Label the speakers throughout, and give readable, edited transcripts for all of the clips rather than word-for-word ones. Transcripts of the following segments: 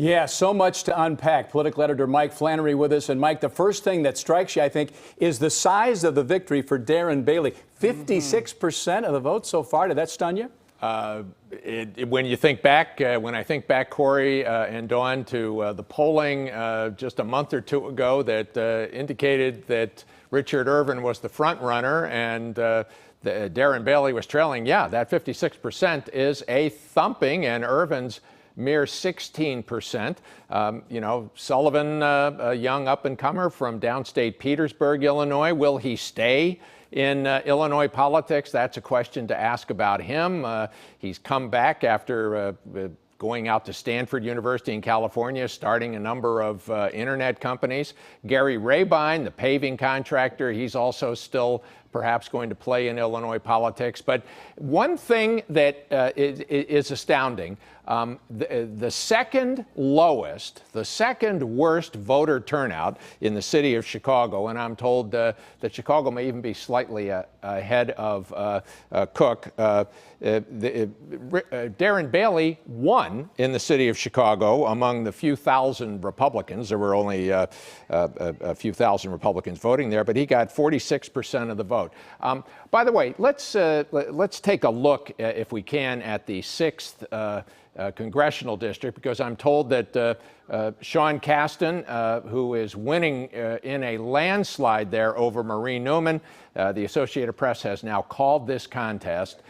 Speaker 1: Yeah, so much to unpack. Political editor Mike Flannery with us. And Mike, the first thing that strikes you, I think, is the size of the victory for Darren Bailey. 56% of the vote so far. Did that stun you?
Speaker 2: When you think back, when I think back, Corey and Dawn, to the polling just a month or two ago that indicated that Richard Irvin was the front runner and Darren Bailey was trailing, yeah, that 56% is a thumping, and Irvin's mere 16%. You know, Sullivan, a young up-and-comer from downstate Petersburg, Illinois. Will he stay in Illinois politics? That's a question to ask about him. He's come back after going out to Stanford University in California, starting a number of internet companies. Gary Rabine, the paving contractor, he's also still perhaps going to play in Illinois politics. But one thing that is astounding, the second lowest, the second worst voter turnout in the city of Chicago, and I'm told that Chicago may even be slightly ahead of Cook. Darren Bailey won in the city of Chicago among the few thousand Republicans. There were only a few thousand Republicans voting there, but he got 46% of the vote. By the way, let's take a look, if we can, at the 6th congressional district, because I'm told that Sean Casten, who is winning in a landslide there over Marie Newman, the Associated Press has now called this contest.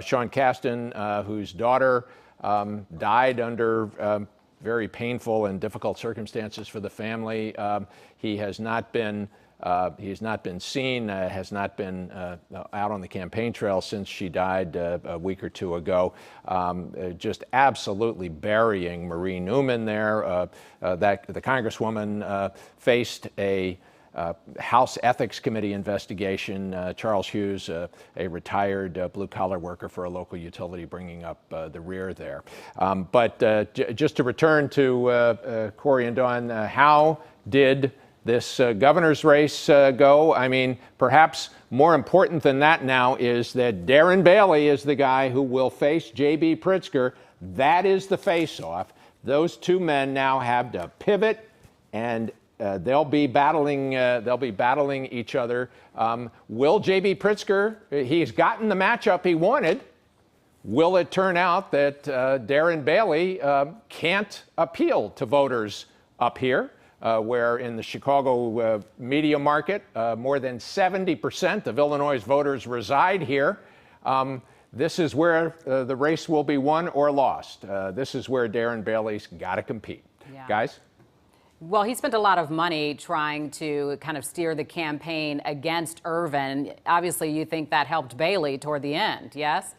Speaker 2: Sean Casten, whose daughter died under very painful and difficult circumstances for the family, he has not been seen, has not been out on the campaign trail since she died a week or two ago. Just absolutely burying Marie Newman there. That the Congresswoman faced a House Ethics Committee investigation. Charles Hughes, a retired blue-collar worker for a local utility, bringing up the rear there. But just to return to Corey and Dawn, how did this governor's race go? I mean, perhaps more important than that now is that Darren Bailey is the guy who will face JB Pritzker. That is the face-off. Those two men now have to pivot, and they'll be battling each other. Will JB Pritzker? He's gotten the matchup he wanted. Will it turn out that Darren Bailey can't appeal to voters up here? Where in the Chicago media market, more than 70% of Illinois' voters reside here. This is where the race will be won or lost. This is where Darren Bailey's got to compete. Yeah. Guys?
Speaker 3: Well, he spent a lot of money trying to kind of steer the campaign against Irvin. Obviously, you think that helped Bailey toward the end, yes?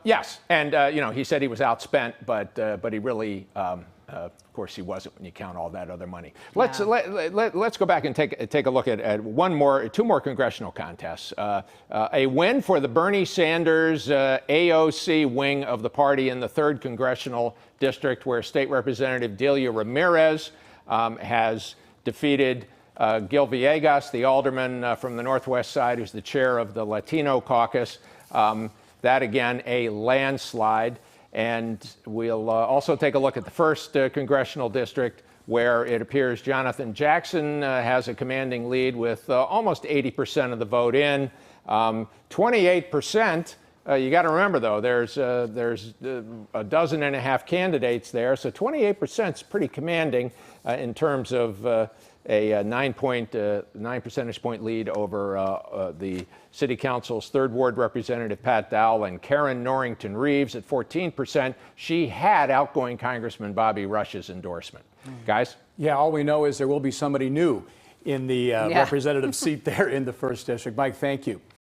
Speaker 2: Yes, and you know, he said he was outspent, but he really, of course, he wasn't when you count all that other money. Let's go back and take a look at two more congressional contests. A win for the Bernie Sanders AOC wing of the party in the 3rd congressional district, where State Representative Delia Ramirez has defeated Gil Villegas, the alderman from the Northwest side, who's the chair of the Latino caucus. That, again, a landslide. And we'll also take a look at the 1st congressional district, where it appears Jonathan Jackson has a commanding lead with almost 80% of the vote in. 28%, you got to remember, though, there's a dozen and a half candidates there, so 28% is pretty commanding in terms of a 9 percentage point lead over the City Council's 3rd Ward Representative Pat Dowell, and Karen Norrington Reeves at 14%. She had outgoing Congressman Bobby Rush's endorsement. Guys?
Speaker 1: Yeah, all we know is there will be somebody new in the representative seat there in the 1st district. Mike, thank you.